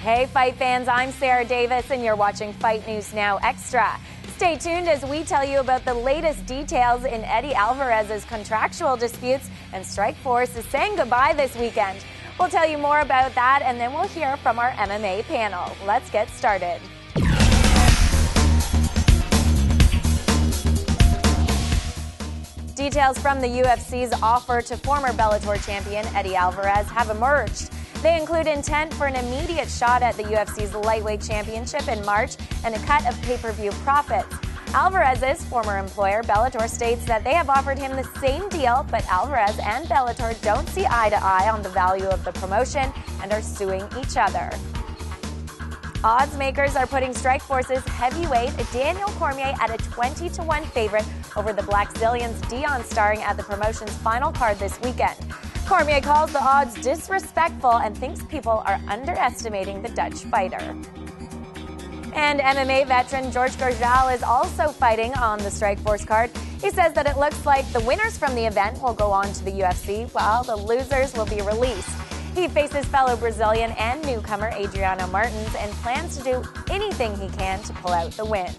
Hey fight fans, I'm Sarah Davis and you're watching Fight News Now Extra. Stay tuned as we tell you about the latest details in Eddie Alvarez's contractual disputes, and Strikeforce is saying goodbye this weekend. We'll tell you more about that, and then we'll hear from our MMA panel. Let's get started. Details from the UFC's offer to former Bellator champion Eddie Alvarez have emerged. They include intent for an immediate shot at the UFC's lightweight championship in March and a cut of pay-per-view profits. Alvarez's former employer, Bellator, states that they have offered him the same deal, but Alvarez and Bellator don't see eye to eye on the value of the promotion and are suing each other. Odds makers are putting Strikeforce's heavyweight Daniel Cormier at a 20-1 favorite over the Blackzilians Dion, starring at the promotion's final card this weekend. Cormier calls the odds disrespectful and thinks people are underestimating the Dutch fighter. And MMA veteran George Gorjal is also fighting on the Strikeforce card. He says that it looks like the winners from the event will go on to the UFC, while the losers will be released. He faces fellow Brazilian and newcomer Adriano Martins and plans to do anything he can to pull out the win.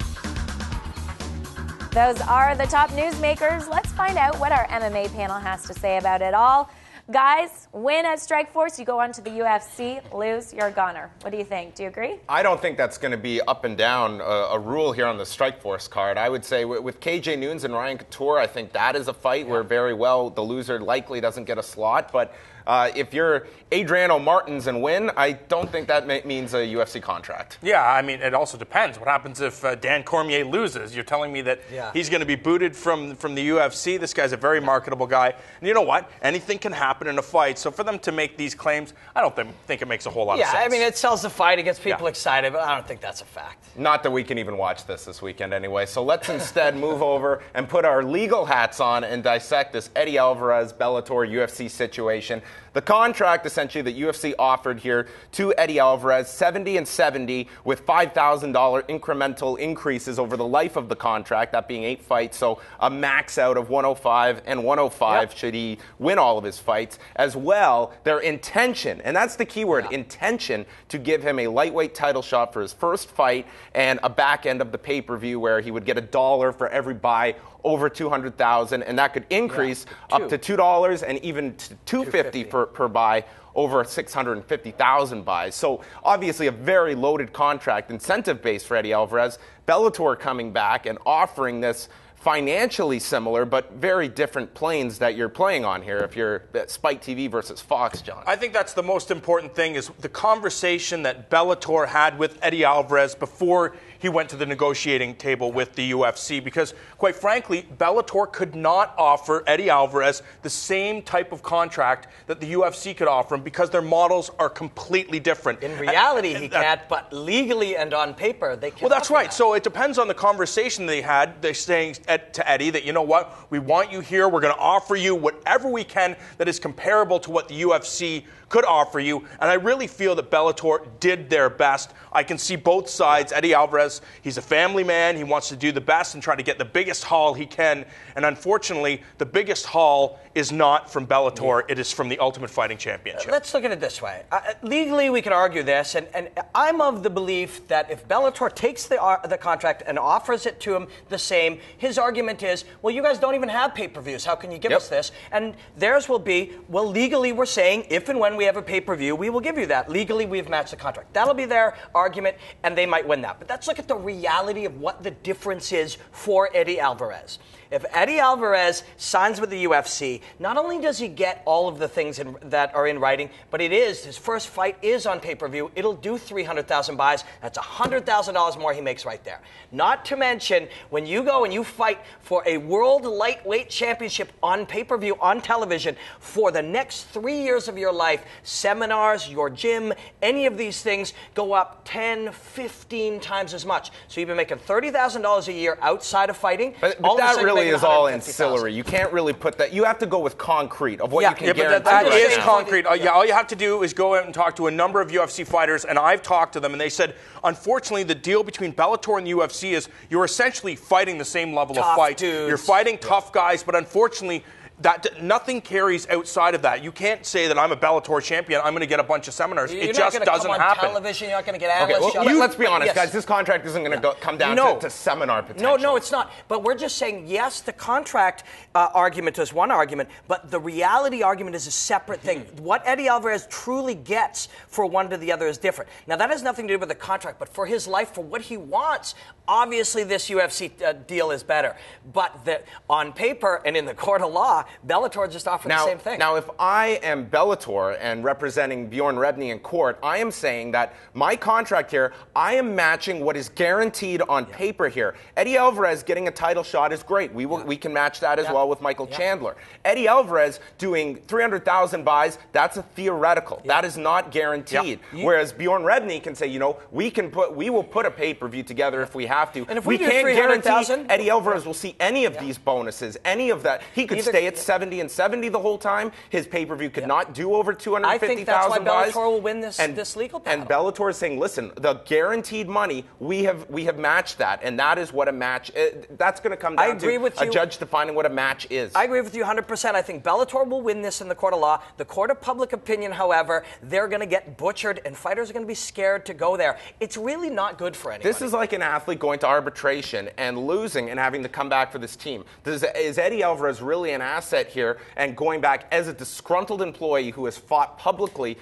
Those are the top newsmakers. Let's find out what our MMA panel has to say about it all. Guys, win at Strikeforce, you go on to the UFC. Lose, you're a goner. What do you think? Do you agree? I don't think that's going to be up and down a rule here on the Strikeforce card. I would say with KJ Noons and Ryan Couture, I think that is a fight where very well the loser likely doesn't get a slot. But if you're Adriano Martins and win, I don't think that means a UFC contract. Yeah, I mean, it also depends. What happens if Dan Cormier loses? You're telling me that he's going to be booted from the UFC? This guy's a very marketable guy. And you know what? Anything can happen in a fight. So for them to make these claims, I don't think it makes a whole lot of sense. Yeah, I mean, it sells the fight. It gets people excited, but I don't think that's a fact. Not that we can even watch this weekend anyway. So let's instead move over and put our legal hats on and dissect this Eddie Alvarez Bellator UFC situation. The contract, essentially, that UFC offered here to Eddie Alvarez, 70 and 70 with $5,000 incremental increases over the life of the contract, that being 8 fights, so a max out of 105 and 105 should he win all of his fights. As well, their intention, and that's the key word, intention, to give him a lightweight title shot for his first fight and a back end of the pay-per-view where he would get $1 for every buy over 200,000, and that could increase up to $2 and even $250 per buy over 650,000 buys. So obviously a very loaded contract, incentive base for Eddie Alvarez. Bellator coming back and offering this financially similar, but very different planes that you're playing on here if you're Spike TV versus Fox, John. I think that's the most important thing, is the conversation that Bellator had with Eddie Alvarez before he went to the negotiating table with the UFC, because quite frankly, Bellator could not offer Eddie Alvarez the same type of contract that the UFC could offer him, because their models are completely different. In reality, he can't, but legally and on paper, they can. Well, that's right. So it depends on the conversation they had. They're saying to Eddie that, you know what, we want you here. We're going to offer you whatever we can that is comparable to what the UFC could offer you. And I really feel that Bellator did their best. I can see both sides. Eddie Alvarez, he's a family man. He wants to do the best and try to get the biggest haul he can. And unfortunately, the biggest haul is not from Bellator. It is from the Ultimate Fighting Championship. Let's look at it this way. Legally, we can argue this, and I'm of the belief that if Bellator takes the contract and offers it to him the same, his argument is, well, you guys don't even have pay-per-views. How can you give us this? And theirs will be, well, legally, we're saying if and when we have a pay-per-view, we will give you that. Legally, we've matched the contract. That'll be their argument, and they might win that. But let's look at the reality of what the difference is for Eddie Alvarez. If Eddie Alvarez signs with the UFC, not only does he get all of the things that are in writing, but his first fight is on pay-per-view. It'll do 300,000 buys. That's $100,000 more he makes right there. Not to mention, when you go and you fight for a world lightweight championship on pay-per-view, on television, for the next 3 years of your life, seminars, your gym, any of these things go up 10, 15 times as much. So you've been making $30,000 a year outside of fighting. But that really is all ancillary. You can't really put that. You have to go with concrete of what you can guarantee. But that is concrete. All you have to do is go out and talk to a number of UFC fighters, and I've talked to them, and they said, unfortunately, the deal between Bellator and the UFC is you're essentially fighting the same level of fight. Dudes. You're fighting tough guys, but unfortunately, That nothing carries outside of that. You can't say that I'm a Bellator champion. I'm going to get a bunch of seminars. It just doesn't happen. Television, you're not going to get analysts. Okay, well, let's be honest, guys. This contract isn't going to come down to seminar potential. No, it's not. But we're just saying, yes, the contract argument is one argument, but the reality argument is a separate thing. What Eddie Alvarez truly gets for one to the other is different. Now, that has nothing to do with the contract, but for his life, for what he wants, obviously this UFC deal is better. But on paper and in the court of law, Bellator just offered the same thing. Now, if I am Bellator and representing Bjorn Rebney in court, I am saying that my contract here, I am matching what is guaranteed on paper here. Eddie Alvarez getting a title shot is great. We can match that as well with Michael Chandler. Eddie Alvarez doing 300,000 buys, that's a theoretical. That is not guaranteed. Whereas Bjorn Rebney can say, we will put a pay-per-view together if we have to. And if we can't guarantee Eddie Alvarez will see any of these bonuses, any of that. He could stay at 70 and 70 the whole time. His pay-per-view could not do over 250,000 buys. I think that's why Bellator will win this legal battle. And Bellator is saying, listen, the guaranteed money, we have matched that, and that is what a match. That's going to come down to a judge defining what a match is. I agree with you 100%. I think Bellator will win this in the court of law. The court of public opinion, however, they're going to get butchered, and fighters are going to be scared to go there. It's really not good for anybody. This is like an athlete going to arbitration and losing and having to come back for this team. Is Eddie Alvarez really an asset here and going back as a disgruntled employee who has fought publicly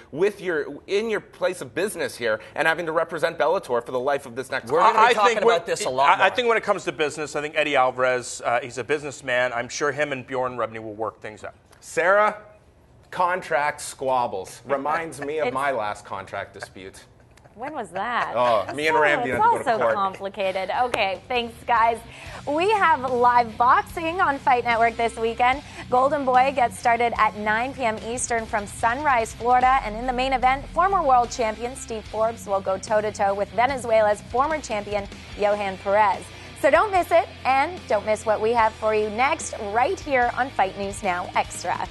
in your place of business here and having to represent Bellator for the life of this next We're going to be talking about this a lot more. I think when it comes to business, I think Eddie Alvarez, he's a businessman. I'm sure him and Bjorn Rebney will work things out. Sarah, contract squabbles. Reminds me of my last contract dispute. When was that? Oh, me and Randy had to go to court. It's also complicated. Okay, thanks, guys. We have live boxing on Fight Network this weekend. Golden Boy gets started at 9 p.m. Eastern from Sunrise, Florida. And in the main event, former world champion Steve Forbes will go toe-to-toe with Venezuela's former champion, Johan Perez. So don't miss it, and don't miss what we have for you next right here on Fight News Now Extra.